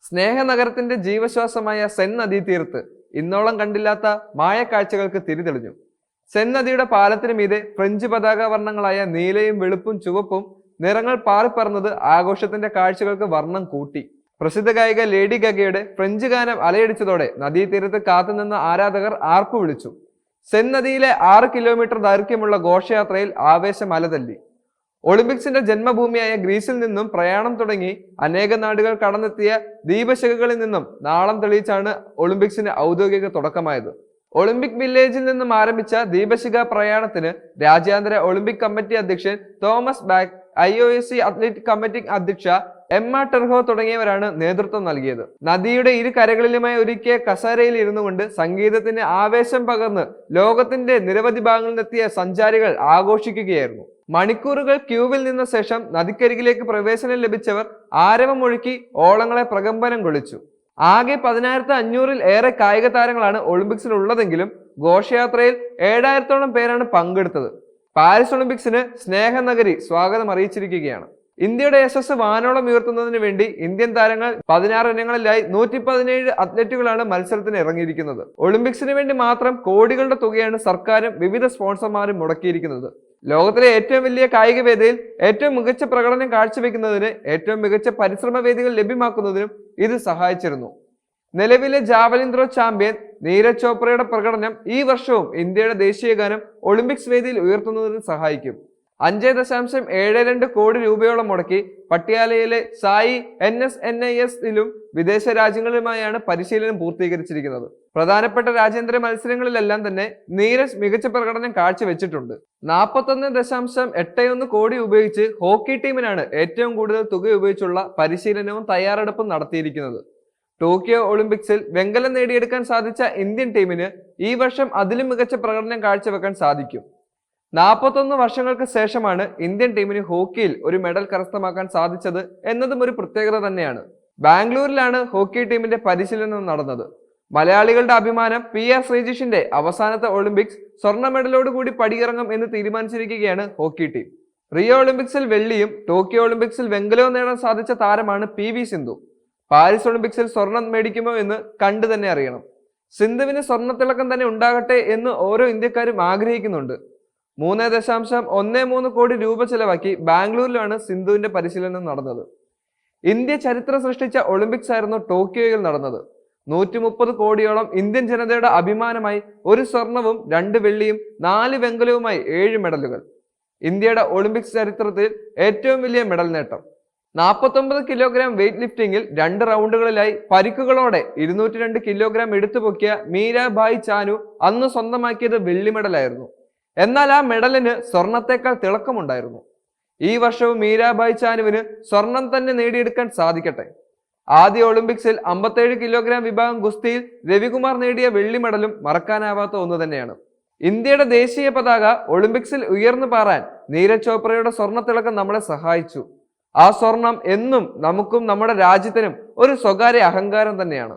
സ്നേഹനഗരത്തിന്റെ ജീവശ്വാസമായ സെൻ നദീതീരത്ത് ഇന്നോളം കണ്ടില്ലാത്ത മായക്കാഴ്ചകൾക്ക് തിരിതെളിഞ്ഞു. സെൻ നദിയുടെ പാലത്തിന് മീതെ ഫ്രഞ്ച് പതാക വർണ്ണങ്ങളായ നീലയും വെളുപ്പും ചുവപ്പും നിറങ്ങൾ പാറിപ്പറന്നത് ആഘോഷത്തിന്റെ കാഴ്ചകൾക്ക് വർണ്ണം കൂട്ടി. പ്രസിദ്ധ ഗായിക ലേഡി ഗഗയുടെ ഫ്രഞ്ച് ഗാനം അലയടിച്ചതോടെ നദീതീരത്ത് കാത്തുനിന്ന ആരാധകർ ആർപ്പു വിളിച്ചു. സെൻ നദിയിലെ 6 കിലോമീറ്റർ ദൈർഘ്യമുള്ള ഘോഷയാത്രയിൽ ആവേശം അലതല്ലി. ഒളിമ്പിക്സിന്റെ ജന്മഭൂമിയായ ഗ്രീസിൽ നിന്നും പ്രയാണം തുടങ്ങി അനേക നാടുകൾ കടന്നെത്തിയ ദീപശിഖകളിൽ നിന്നും നാളം തെളിയിച്ചാണ് ഒളിമ്പിക്സിന് ഔദ്യോഗിക തുടക്കമായത്. ഒളിമ്പിക് വില്ലേജിൽ നിന്നും ആരംഭിച്ച ദീപശിഖ പ്രയാണത്തിന് രാജ്യാന്തര ഒളിമ്പിക് കമ്മിറ്റി അധ്യക്ഷൻ Thomas back, IOC athletic committee അധ്യക്ഷ എമ്മ ടെർഹോ തുടങ്ങിയവരാണ് നേതൃത്വം നൽകിയത്. നദിയുടെ ഇരു കരകളിലുമായി ഒരുക്കിയ കസേരയിൽ ഇരുന്നു കൊണ്ട് സംഗീതത്തിന് ആവേശം പകർന്ന് ലോകത്തിന്റെ നിരവധി ഭാഗങ്ങളിൽ നിന്നെത്തിയ സഞ്ചാരികൾ ആഘോഷിക്കുകയായിരുന്നു. മണിക്കൂറുകൾ ക്യൂവിൽ നിന്ന ശേഷം നദിക്കരികിലേക്ക് പ്രവേശനം ലഭിച്ചവർ ആരവമൊഴുക്കി ഓളങ്ങളെ പ്രകമ്പനം കൊള്ളിച്ചു. ആകെ 10,500-ൽ ഏറെ കായിക താരങ്ങളാണ് ഒളിമ്പിക്സിൽ ഉള്ളതെങ്കിലും ഘോഷയാത്രയിൽ 7,000-ഓളം പേരാണ് പങ്കെടുത്തത്. പാരീസ് ഒളിമ്പിക്സിന് സ്നേഹനഗരി സ്വാഗതം അറിയിച്ചിരിക്കുകയാണ്. ഇന്ത്യയുടെ യശസ് വാനോളം ഉയർത്തുന്നതിന് വേണ്ടി ഇന്ത്യൻ താരങ്ങൾ 16 ഇനങ്ങളിലായി 117 അത്ലറ്റുകളാണ് മത്സരത്തിന് ഇറങ്ങിയിരിക്കുന്നത്. ഒളിമ്പിക്സിന് വേണ്ടി മാത്രം കോടികളുടെ തുകയാണ് സർക്കാരും വിവിധ സ്പോൺസർമാരും മുടക്കിയിരിക്കുന്നത്. ലോകത്തിലെ ഏറ്റവും വലിയ കായിക വേദിയിൽ ഏറ്റവും മികച്ച പ്രകടനം കാഴ്ചവെക്കുന്നതിന് ഏറ്റവും മികച്ച പരിശ്രമ വേദികൾ ലഭ്യമാക്കുന്നതിനും ഇത് സഹായിച്ചിരുന്നു. നിലവിലെ ജാവലിൻ ത്രോ ചാമ്പ്യൻ നീരജ് ചോപ്രയുടെ പ്രകടനം ഈ വർഷവും ഇന്ത്യയുടെ ദേശീയ ഗാനം ഒളിമ്പിക്സ് വേദിയിൽ ഉയർത്തുന്നതിന് സഹായിക്കും. 5.72 കോടി രൂപയോളം മുടക്കി പട്യാലയിലെ സായി NSNIS-ലും വിദേശ രാജ്യങ്ങളിലുമായാണ് പരിശീലനം പൂർത്തീകരിച്ചിരിക്കുന്നത്. പ്രധാനപ്പെട്ട രാജ്യാന്തര മത്സരങ്ങളിലെല്ലാം തന്നെ നീരജ് മികച്ച പ്രകടനം കാഴ്ചവെച്ചിട്ടുണ്ട്. 41.81 കോടി ഉപയോഗിച്ച് ഹോക്കി ടീമിനാണ് ഏറ്റവും കൂടുതൽ തുക ഉപയോഗിച്ചുള്ള പരിശീലനവും തയ്യാറെടുപ്പും നടത്തിയിരിക്കുന്നത്. ടോക്കിയോ ഒളിമ്പിക്സിൽ വെങ്കലം നേടിയെടുക്കാൻ സാധിച്ച ഇന്ത്യൻ ടീമിന് ഈ വർഷം അതിലും മികച്ച പ്രകടനം കാഴ്ചവെക്കാൻ സാധിക്കും. 41 വർഷങ്ങൾക്ക് ശേഷമാണ് ഇന്ത്യൻ ടീമിന് ഹോക്കിയിൽ ഒരു മെഡൽ കരസ്ഥമാക്കാൻ സാധിച്ചത് എന്നതും ഒരു പ്രത്യേകത തന്നെയാണ്. ബാംഗ്ലൂരിലാണ് ഹോക്കി ടീമിന്റെ പരിശീലനം നടന്നത്. മലയാളികളുടെ അഭിമാനം PR ശ്രീജിഷിന്റെ അവസാനത്തെ ഒളിമ്പിക്സ് സ്വർണ്ണ മെഡലോടുകൂടി പടിയിറങ്ങും എന്ന് തീരുമാനിച്ചിരിക്കുകയാണ് ഹോക്കി ടീം. റിയോ ഒളിമ്പിക്സിൽ വെള്ളിയും ടോക്കിയോ ഒളിമ്പിക്സിൽ വെങ്കലവും നേടാൻ സാധിച്ച താരമാണ് PV സിന്ധു. പാരീസ് ഒളിമ്പിക്സിൽ സ്വർണം മേടിക്കുമോ എന്ന് കണ്ടു തന്നെ അറിയണം. സിന്ധുവിന് സ്വർണ്ണത്തിളക്കം തന്നെ ഉണ്ടാകട്ടെ എന്ന് ഓരോ ഇന്ത്യക്കാരും ആഗ്രഹിക്കുന്നുണ്ട്. 3.13 കോടി രൂപ ചെലവാക്കി ബാംഗ്ലൂരിലാണ് സിന്ധുവിന്റെ പരിശീലനം നടന്നത്. ഇന്ത്യ ചരിത്രം സൃഷ്ടിച്ച ഒളിമ്പിക്സ് ആയിരുന്നു ടോക്കിയോയിൽ നടന്നത്. 130 കോടിയോളം ഇന്ത്യൻ ജനതയുടെ അഭിമാനമായി 1 സ്വർണവും 2 വെള്ളിയും 4 വെങ്കലവുമായി 7 മെഡലുകൾ. ഇന്ത്യയുടെ ഒളിമ്പിക്സ് ചരിത്രത്തിൽ ഏറ്റവും വലിയ മെഡൽ നേട്ടം. 49 കിലോഗ്രാം വെയ്റ്റ് ലിഫ്റ്റിംഗിൽ 2 റൗണ്ടുകളിലായി പരിക്കുകളോടെ 202 കിലോഗ്രാം എടുത്തുപൊക്കിയ മീരാഭായ് ചാനു അന്ന് സ്വന്തമാക്കിയത് വെള്ളി മെഡലായിരുന്നു. എന്നാൽ ആ മെഡലിന് സ്വർണത്തേക്കാൾ തിളക്കമുണ്ടായിരുന്നു. ഈ വർഷവും മീരാഭായ് ചാനുവിന് സ്വർണം തന്നെ നേടിയെടുക്കാൻ സാധിക്കട്ടെ. ആദ്യ ഒളിമ്പിക്സിൽ 57 കിലോഗ്രാം വിഭാഗം ഗുസ്തിയിൽ രവികുമാർ നേടിയ വെള്ളി മെഡലും മറക്കാനാവാത്ത ഒന്ന് തന്നെയാണ്. ഇന്ത്യയുടെ ദേശീയ പതാക ഒളിമ്പിക്സിൽ ഉയർന്നു പാറാൻ നീരജ് ചോപ്രയുടെ സ്വർണ്ണത്തിളക്കം നമ്മളെ സഹായിച്ചു. ആ സ്വർണം എന്നും നമുക്കും നമ്മുടെ രാജ്യത്തിനും ഒരു സ്വകാര്യ അഹങ്കാരം തന്നെയാണ്.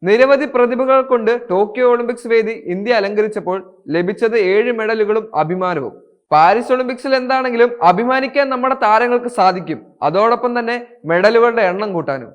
നിരവധി പ്രതിഭകൾ കൊണ്ട് ടോക്കിയോ ഒളിമ്പിക്സ് വേദി ഇന്ത്യ അലങ്കരിച്ചപ്പോൾ ലഭിച്ചത് 7 മെഡലുകളും അഭിമാനവും. പാരീസ് ഒളിമ്പിക്സിൽ എന്താണെങ്കിലും അഭിമാനിക്കാൻ നമ്മുടെ താരങ്ങൾക്ക് സാധിക്കും. അതോടൊപ്പം തന്നെ മെഡലുകളുടെ എണ്ണം കൂട്ടാനും.